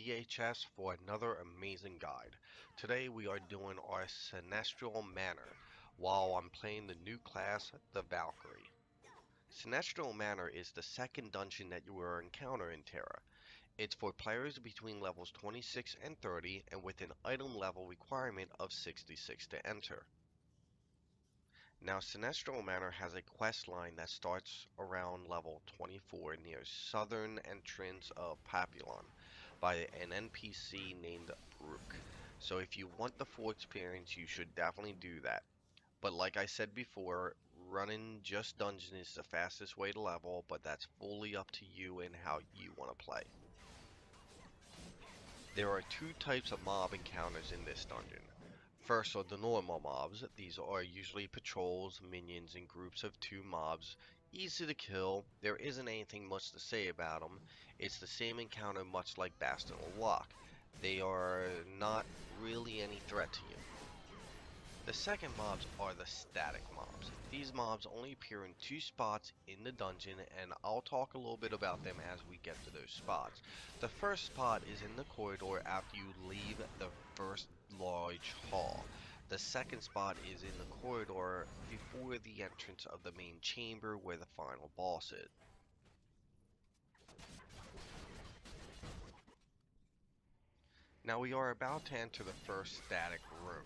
DHS for another amazing guide. Today we are doing our Sinestral Manor while I'm playing the new class, the Valkyrie. Sinestral Manor is the second dungeon that you will encounter in Tera. It's for players between levels 26 and 30 and with an item level requirement of 66 to enter. Now, Sinestral Manor has a quest line that starts around level 24 near southern entrance of Papillon by an NPC named Brook. So if you want the full experience, you should definitely do that. But like I said before, running just dungeon is the fastest way to level, but that's fully up to you and how you want to play. There are two types of mob encounters in this dungeon. First are the normal mobs. These are usually patrols, minions, and groups of 2 mobs. Easy to kill, there isn't anything much to say about them. It's the same encounter much like Bastion of Lock. They are not really any threat to you. The second mobs are the static mobs. These mobs only appear in 2 spots in the dungeon, and I'll talk a little bit about them as we get to those spots. The first spot is in the corridor after you leave the first large hall. The second spot is in the corridor before the entrance of the main chamber where the final boss is. Now we are about to enter the first static room.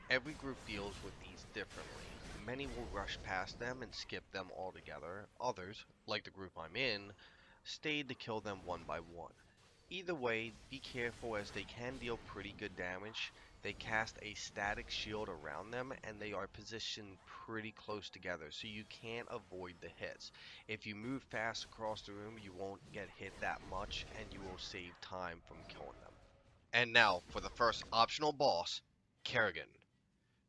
Every group deals with these differently. Many will rush past them and skip them altogether. Others, like the group I'm in, stayed to kill them one by one. Either way, be careful as they can deal pretty good damage. They cast a static shield around them and they are positioned pretty close together, so you can't avoid the hits. If you move fast across the room, you won't get hit that much and you will save time from killing them. And now for the first optional boss, Kerrigan.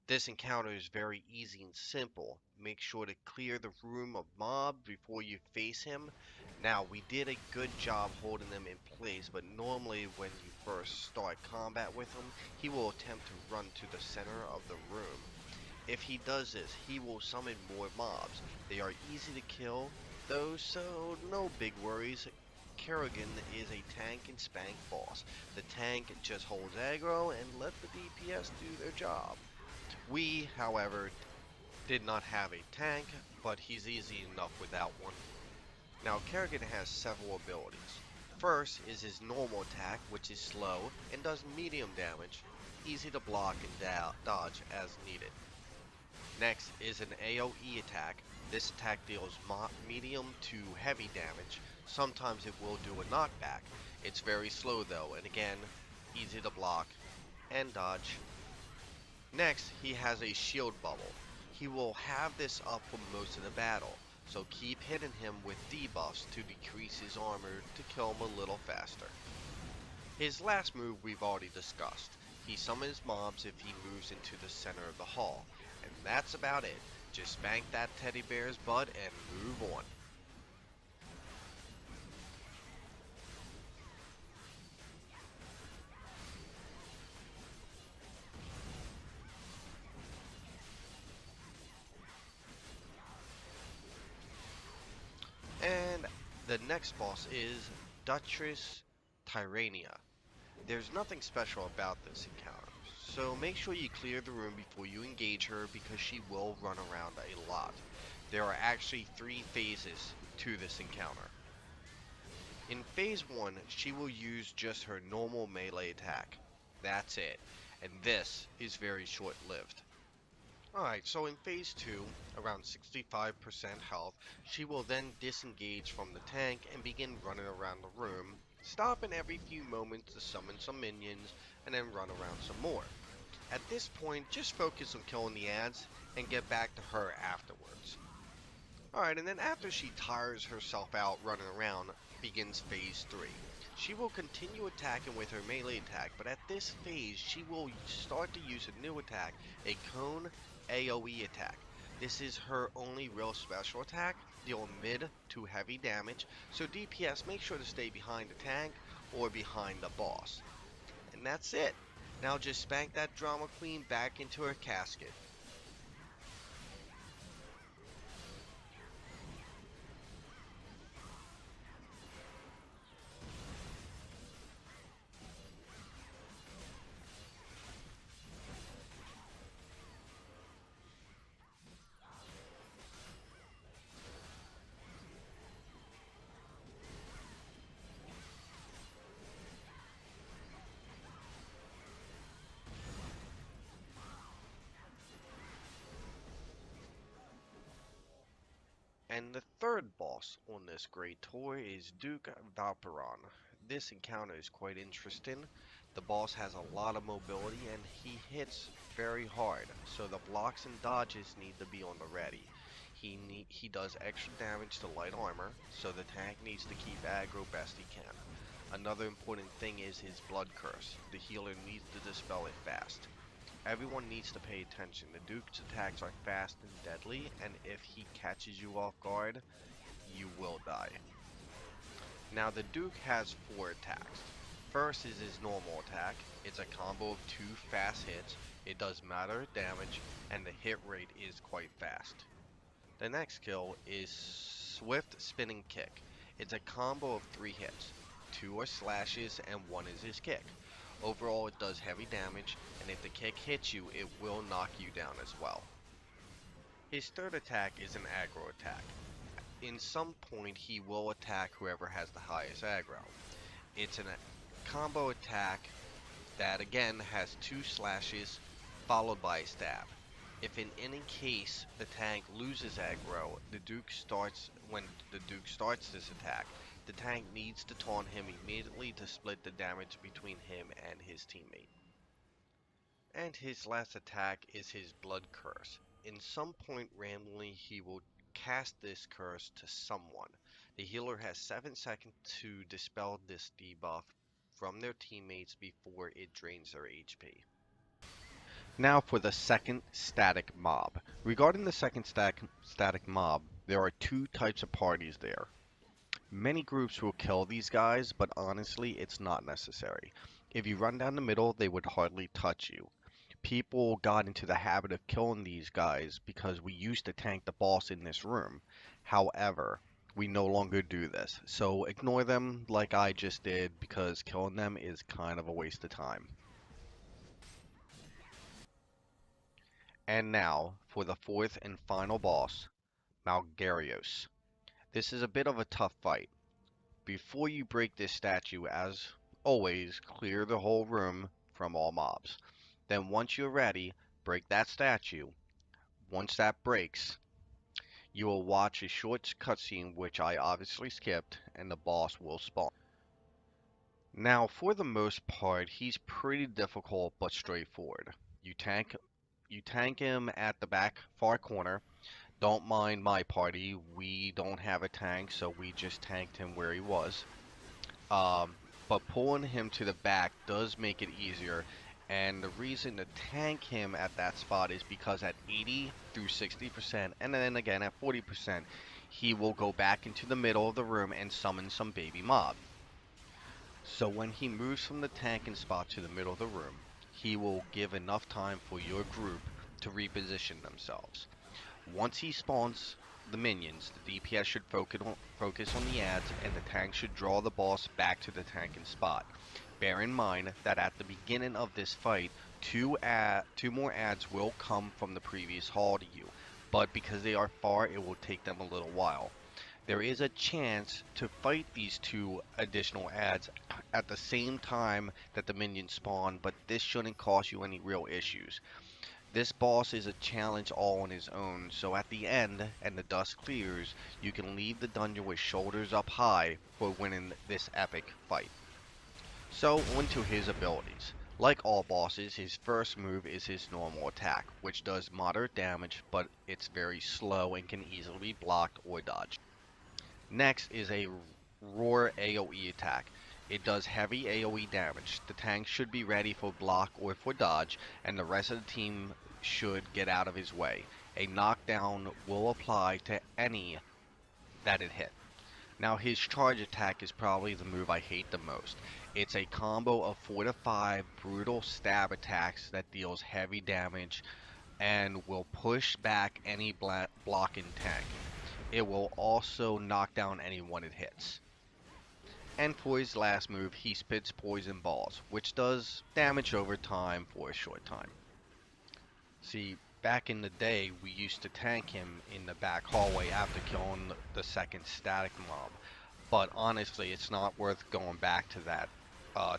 This encounter is very easy and simple. Make sure to clear the room of mob before you face him. Now, we did a good job holding them in place, but normally when you first start combat with him, he will attempt to run to the center of the room. If he does this, he will summon more mobs. They are easy to kill, though, so no big worries. Kerrigan is a tank and spank boss. The tank just holds aggro and let the DPS do their job. We, however, did not have a tank, but he's easy enough without one. Now, Kerrigan has several abilities. First is his normal attack, which is slow and does medium damage, easy to block and dodge as needed. Next is an AoE attack. This attack deals medium to heavy damage. Sometimes it will do a knockback. It's very slow though, and again, easy to block and dodge. Next, he has a shield bubble. He will have this up for most of the battle, so keep hitting him with debuffs to decrease his armor to kill him a little faster. His last move we've already discussed. He summons mobs if he moves into the center of the hall, and that's about it. Just spank that teddy bear's butt and move on. And the next boss is Duchess Tyrania. There's nothing special about this encounter, so make sure you clear the room before you engage her because she will run around a lot. There are actually 3 phases to this encounter. In phase 1, she will use just her normal melee attack. That's it, and this is very short-lived. Alright, so in phase 2, around 65% health, she will then disengage from the tank and begin running around the room, stopping every few moments to summon some minions and then run around some more. At this point, just focus on killing the ads and get back to her afterwards. Alright, and then after she tires herself out running around, begins phase 3. She will continue attacking with her melee attack, but at this phase, she will start to use a new attack, a cone AoE attack. This is her only real special attack, deal mid to heavy damage, so DPS make sure to stay behind the tank or behind the boss. And that's it. Now just spank that drama queen back into her casket. And the third boss on this great tour is Duke Valperon. This encounter is quite interesting. The boss has a lot of mobility and he hits very hard, so the blocks and dodges need to be on the ready. He does extra damage to light armor, so the tank needs to keep aggro best he can. Another important thing is his blood curse. The healer needs to dispel it fast. Everyone needs to pay attention. The Duke's attacks are fast and deadly, and if he catches you off guard, you will die. Now the Duke has 4 attacks. First is his normal attack. It's a combo of 2 fast hits. It does moderate damage, and the hit rate is quite fast. The next skill is Swift Spinning Kick. It's a combo of 3 hits. 2 are slashes and 1 is his kick. Overall, it does heavy damage, and if the kick hits you, it will knock you down as well. His third attack is an aggro attack. In some point, he will attack whoever has the highest aggro. It's a combo attack that again has 2 slashes followed by a stab. If in any case the tank loses aggro, when the Duke starts this attack, the tank needs to taunt him immediately to split the damage between him and his teammate. And his last attack is his blood curse. In some point randomly, he will cast this curse to someone. The healer has 7 seconds to dispel this debuff from their teammates before it drains their HP. Now for the second static mob. Regarding the second static mob, there are 2 types of parties there. Many groups will kill these guys, but honestly, it's not necessary. If you run down the middle, they would hardly touch you. People got into the habit of killing these guys because we used to tank the boss in this room. However, we no longer do this, so ignore them like I just did because killing them is kind of a waste of time. And now, for the fourth and final boss, Malgarios. This is a bit of a tough fight. Before you break this statue, as always, clear the whole room from all mobs. Then once you're ready, break that statue. Once that breaks, you will watch a short cutscene which I obviously skipped, and the boss will spawn. Now, for the most part, he's pretty difficult but straightforward. You tank him at the back far corner. Don't mind my party, we don't have a tank, so we just tanked him where he was. But pulling him to the back does make it easier, and the reason to tank him at that spot is because at 80 through 60%, and then again at 40%, he will go back into the middle of the room and summon some baby mob. So when he moves from the tanking spot to the middle of the room, he will give enough time for your group to reposition themselves. Once he spawns the minions, the DPS should focus on the ads, and the tank should draw the boss back to the tanking spot. Bear in mind that at the beginning of this fight, two more ads will come from the previous hall to you, but because they are far, it will take them a little while. There is a chance to fight these 2 additional ads at the same time that the minions spawn, but this shouldn't cause you any real issues. This boss is a challenge all on his own, so at the end, and the dust clears, you can leave the dungeon with shoulders up high for winning this epic fight. So, onto his abilities. Like all bosses, his first move is his normal attack, which does moderate damage, but it's very slow and can easily be blocked or dodged. Next is a Roar AoE attack. It does heavy AoE damage. The tank should be ready for block or for dodge, and the rest of the team should get out of his way. A knockdown will apply to any that it hit. Now his charge attack is probably the move I hate the most. It's a combo of 4 to 5 brutal stab attacks that deals heavy damage and will push back any blocking tank. It will also knock down anyone it hits. And for his last move, he spits poison balls, which does damage over time for a short time. See, back in the day, we used to tank him in the back hallway after killing the second static mob. But honestly, it's not worth going back to that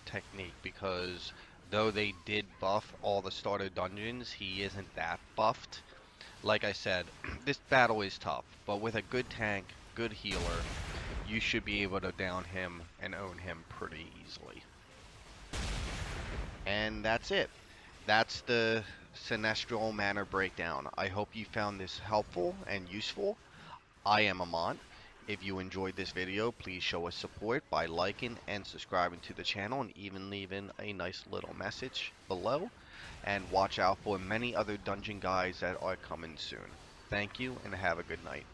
technique, because though they did buff all the starter dungeons, he isn't that buffed. Like I said, this battle is tough, but with a good tank, good healer, you should be able to down him and own him pretty easily. And that's it. That's the Sinestral Manor breakdown. I hope you found this helpful and useful. I am Amont. If you enjoyed this video, please show us support by liking and subscribing to the channel and even leaving a nice little message below. And watch out for many other dungeon guides that are coming soon. Thank you and have a good night.